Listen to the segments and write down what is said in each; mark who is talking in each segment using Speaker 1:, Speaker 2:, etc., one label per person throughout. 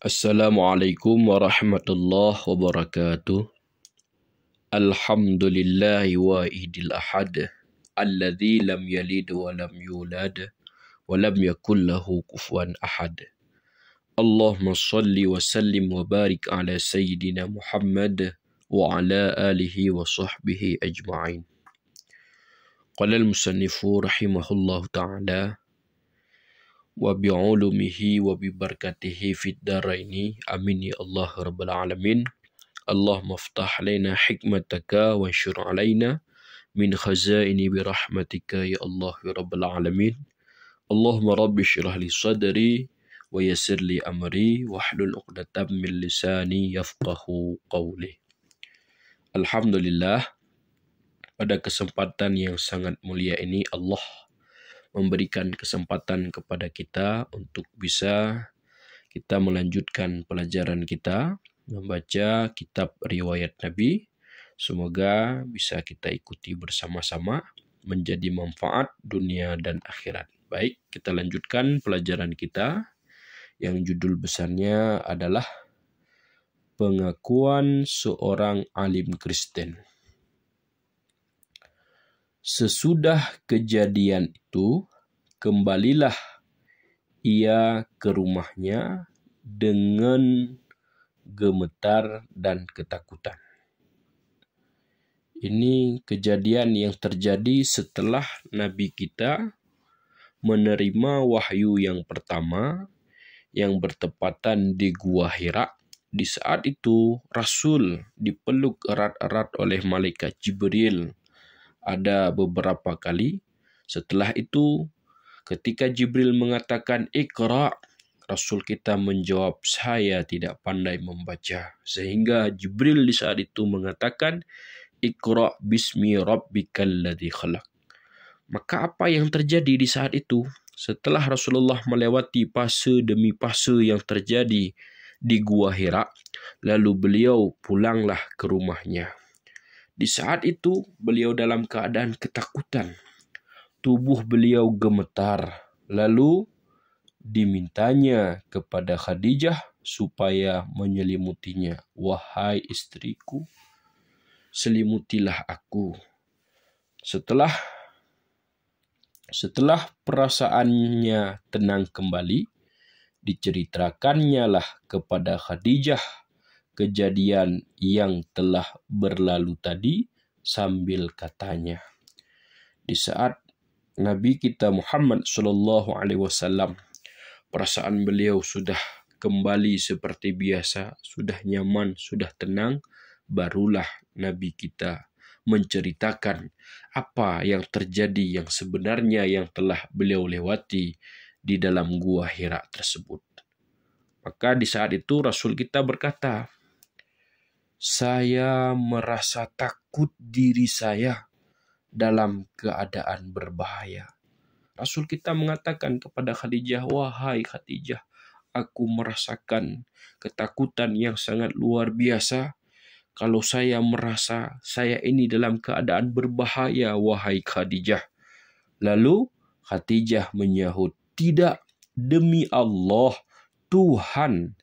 Speaker 1: Assalamualaikum warahmatullahi wabarakatuh. Alhamdulillahi wahidil ahad, alladzi lam yalid wa lam yulad wa lam yakul lahu kufuwan ahad. Allahumma salli wa sallim wa barik ala sayyidina Muhammad wa ala alihi wa sahbihi ajma'in. Qala al-musannifu rahimahullahu ta'ala wa bi'ulumihi wa bibarakatihi fid daraini amin ya Allah rabbal alamin. Allahumma ftah alaina hikmataka wa anshur alaina min khazaini birahmatika ya Allah ya rabbal alamin. Allahumma rabbi shrah li sadri wa yassir li amri wahlul 'uqdatam min lisani yafqahu qawli. Alhamdulillah, pada kesempatan yang sangat mulia ini Allah memberikan kesempatan kepada kita untuk bisa kita melanjutkan pelajaran kita membaca kitab riwayat Nabi. Semoga bisa kita ikuti bersama-sama menjadi manfaat dunia dan akhirat. Baik, kita lanjutkan pelajaran kita yang judul besarnya adalah pengakuan seorang alim Kristen. Sesudah kejadian itu, kembalilah ia ke rumahnya dengan gemetar dan ketakutan. Ini kejadian yang terjadi setelah Nabi kita menerima wahyu yang pertama yang bertepatan di Gua Hira. Di saat itu, Rasul dipeluk erat-erat oleh malaikat Jibril. Ada beberapa kali. Setelah itu, ketika Jibril mengatakan Iqra, Rasul kita menjawab, saya tidak pandai membaca. Sehingga Jibril di saat itu mengatakan, Iqra bismi rabbikal ladzi khalaq. Maka apa yang terjadi di saat itu? Setelah Rasulullah melewati fase demi fase yang terjadi di Gua Hira, lalu beliau pulanglah ke rumahnya. Di saat itu, beliau dalam keadaan ketakutan. Tubuh beliau gemetar. Lalu dimintanya kepada Khadijah supaya menyelimutinya. Wahai istriku, selimutilah aku. Setelah perasaannya tenang kembali, diceritakannya lah kepada Khadijah kejadian yang telah berlalu tadi sambil katanya, di saat Nabi kita Muhammad SAW perasaan beliau sudah kembali seperti biasa, sudah nyaman, sudah tenang, barulah Nabi kita menceritakan apa yang terjadi yang sebenarnya yang telah beliau lewati di dalam Gua Hira tersebut. Maka di saat itu Rasul kita berkata, saya merasa takut diri saya dalam keadaan berbahaya. Rasul kita mengatakan kepada Khadijah, wahai Khadijah, aku merasakan ketakutan yang sangat luar biasa. Kalau saya merasa saya ini dalam keadaan berbahaya, wahai Khadijah. Lalu Khadijah menyahut, tidak, demi Allah, Tuhan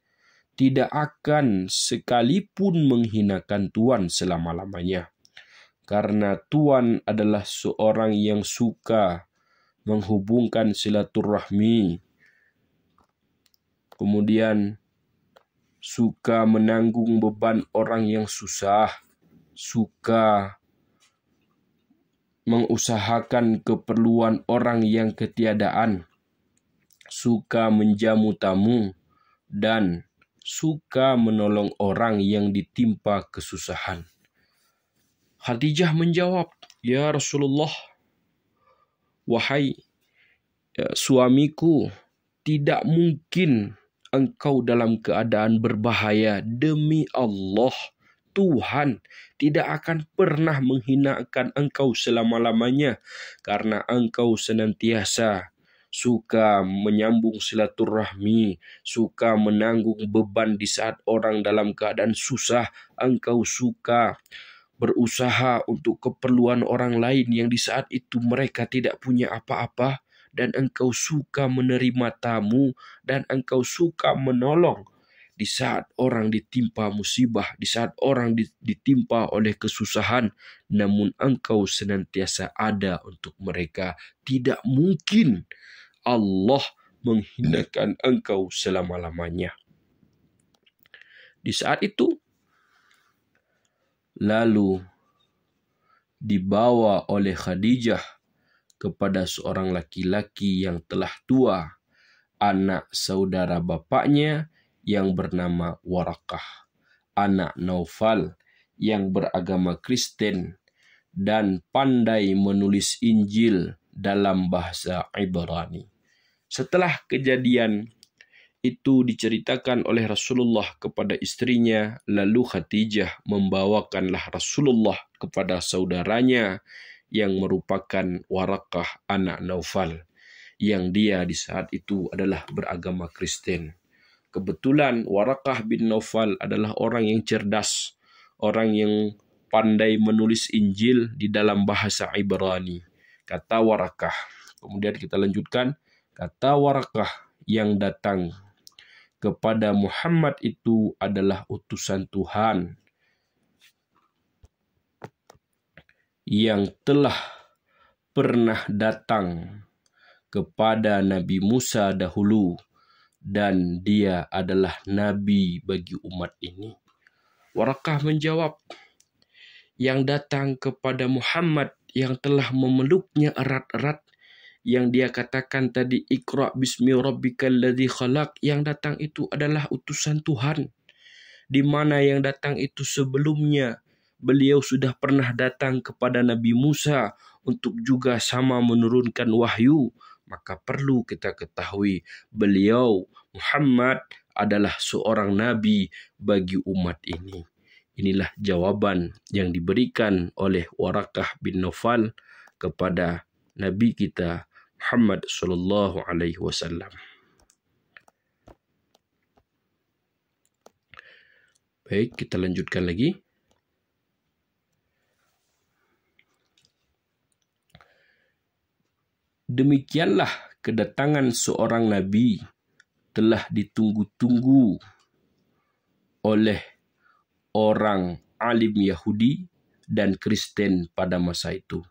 Speaker 1: tidak akan sekalipun menghinakan Tuhan selama-lamanya. Karena Tuhan adalah seorang yang suka menghubungkan silaturahmi. Kemudian suka menanggung beban orang yang susah. Suka mengusahakan keperluan orang yang ketiadaan. Suka menjamu tamu. Dan suka menolong orang yang ditimpa kesusahan. Khadijah menjawab, ya Rasulullah, wahai suamiku, tidak mungkin engkau dalam keadaan berbahaya. Demi Allah, Tuhan tidak akan pernah menghinakan engkau selama-lamanya, karena engkau senantiasa suka menyambung silaturahmi, suka menanggung beban di saat orang dalam keadaan susah. Engkau suka berusaha untuk keperluan orang lain yang di saat itu mereka tidak punya apa-apa. Dan engkau suka menerima tamu, dan engkau suka menolong di saat orang ditimpa musibah, di saat orang ditimpa oleh kesusahan, namun engkau senantiasa ada untuk mereka. Tidak mungkin Allah menghinakan engkau selama-lamanya. Di saat itu, lalu dibawa oleh Khadijah kepada seorang laki-laki yang telah tua, anak saudara bapaknya yang bernama Warakah, anak Naufal yang beragama Kristen dan pandai menulis Injil dalam bahasa Ibrani. Setelah kejadian itu diceritakan oleh Rasulullah kepada istrinya, lalu Khadijah membawakanlah Rasulullah kepada saudaranya yang merupakan Warakah anak Naufal, yang dia di saat itu adalah beragama Kristen. Kebetulan Warakah bin Naufal adalah orang yang cerdas, orang yang pandai menulis Injil di dalam bahasa Ibrani. Kata Warakah. Kemudian kita lanjutkan. Kata Warakah, yang datang kepada Muhammad itu adalah utusan Tuhan yang telah pernah datang kepada Nabi Musa dahulu, dan dia adalah nabi bagi umat ini. Warakah menjawab, yang datang kepada Muhammad yang telah memeluknya erat-erat, yang dia katakan tadi, Iqra bismi rabbikal ladzi khalaq, yang datang itu adalah utusan Tuhan. Di mana yang datang itu sebelumnya beliau sudah pernah datang kepada Nabi Musa untuk juga sama menurunkan wahyu. Maka perlu kita ketahui beliau Muhammad adalah seorang nabi bagi umat ini. Inilah jawaban yang diberikan oleh Warakah bin Naufal kepada Nabi kita Muhammad sallallahu alaihi wasallam. Baik, kita lanjutkan lagi. Demikianlah kedatangan seorang nabi telah ditunggu-tunggu oleh orang alim Yahudi dan Kristen pada masa itu,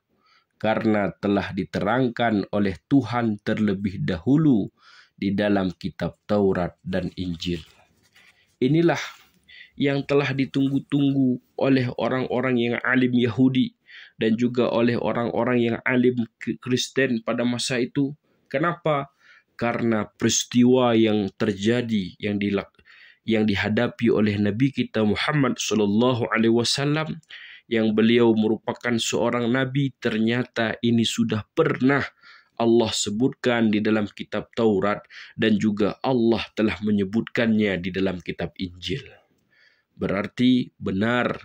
Speaker 1: karena telah diterangkan oleh Tuhan terlebih dahulu di dalam kitab Taurat dan Injil. Inilah yang telah ditunggu-tunggu oleh orang-orang yang alim Yahudi dan juga oleh orang-orang yang alim Kristen pada masa itu. Kenapa? Karena peristiwa yang terjadi, yang dihadapi oleh Nabi kita Muhammad sallallahu alaihi wasallam, yang beliau merupakan seorang nabi, ternyata ini sudah pernah Allah sebutkan di dalam kitab Taurat, dan juga Allah telah menyebutkannya di dalam kitab Injil. Berarti benar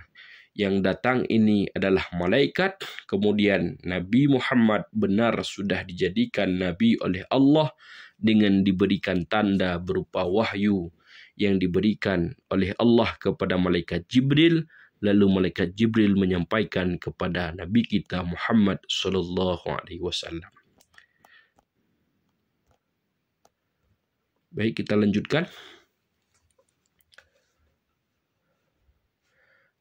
Speaker 1: yang datang ini adalah malaikat. Kemudian Nabi Muhammad benar sudah dijadikan nabi oleh Allah dengan diberikan tanda berupa wahyu yang diberikan oleh Allah kepada malaikat Jibril. Lalu malaikat Jibril menyampaikan kepada Nabi kita Muhammad sallallahu alaihi wasallam. Baik, kita lanjutkan.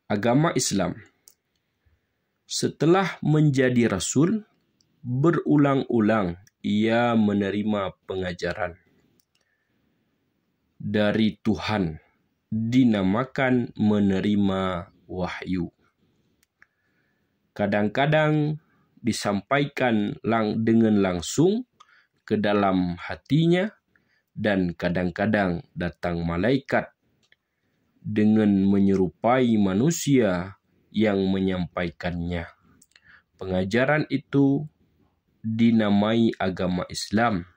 Speaker 1: Agama Islam. Setelah menjadi rasul, berulang-ulang ia menerima pengajaran dari Tuhan, dinamakan menerima wahyu. Kadang-kadang disampaikan dengan langsung ke dalam hatinya, dan kadang-kadang datang malaikat dengan menyerupai manusia yang menyampaikannya. Pengajaran itu dinamai agama Islam,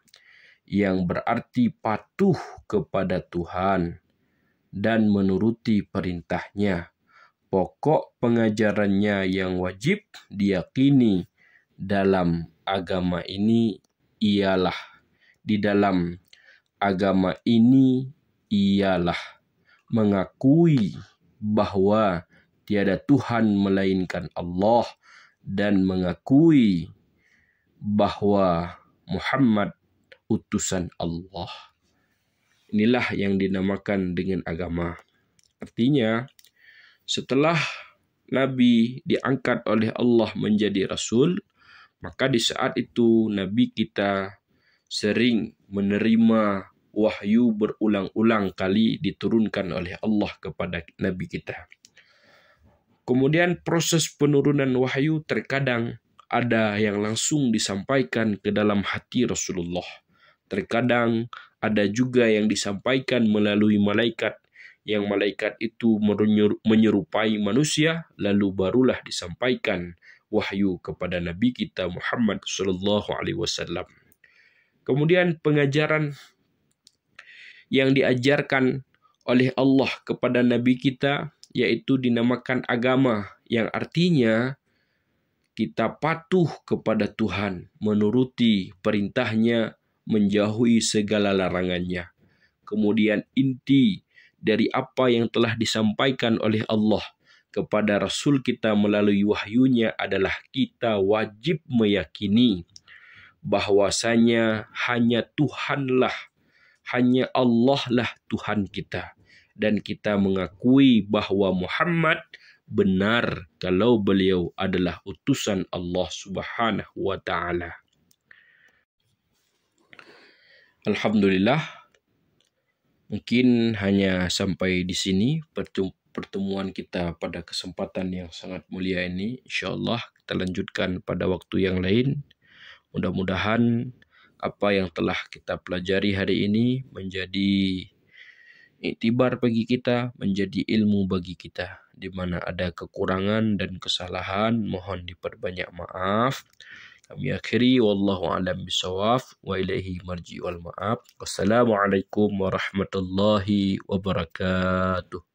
Speaker 1: yang berarti patuh kepada Tuhan dan menuruti perintahnya. Pokok pengajarannya yang wajib diyakini dalam agama ini ialah mengakui bahwa tiada Tuhan melainkan Allah, dan mengakui bahwa Muhammad utusan Allah. Inilah yang dinamakan dengan agama. Artinya, setelah Nabi diangkat oleh Allah menjadi Rasul, maka di saat itu Nabi kita sering menerima wahyu berulang-ulang kali diturunkan oleh Allah kepada Nabi kita. Kemudian proses penurunan wahyu terkadang ada yang langsung disampaikan ke dalam hati Rasulullah. Terkadang ada juga yang disampaikan melalui malaikat, yang malaikat itu menyerupai manusia, lalu barulah disampaikan wahyu kepada Nabi kita Muhammad sallallahu alaihi wasallam. Kemudian pengajaran yang diajarkan oleh Allah kepada Nabi kita yaitu dinamakan agama, yang artinya kita patuh kepada Tuhan, menuruti perintahnya, menjauhi segala larangannya. Kemudian inti dari apa yang telah disampaikan oleh Allah kepada Rasul kita melalui wahyunya adalah kita wajib meyakini bahwasanya hanya Tuhanlah, hanya Allah lah Tuhan kita. Dan kita mengakui bahwa Muhammad benar kalau beliau adalah utusan Allah Subhanahu wa ta'ala. Alhamdulillah, mungkin hanya sampai di sini pertemuan kita pada kesempatan yang sangat mulia ini. InsyaAllah kita lanjutkan pada waktu yang lain. Mudah-mudahan apa yang telah kita pelajari hari ini menjadi iktibar bagi kita, menjadi ilmu bagi kita. Di mana ada kekurangan dan kesalahan, mohon diperbanyak maaf. Kami akhiri, wallahu a'lam bishawab, wa ilaihi marji wal ma'ab. Wassalamualaikum warahmatullahi wabarakatuh.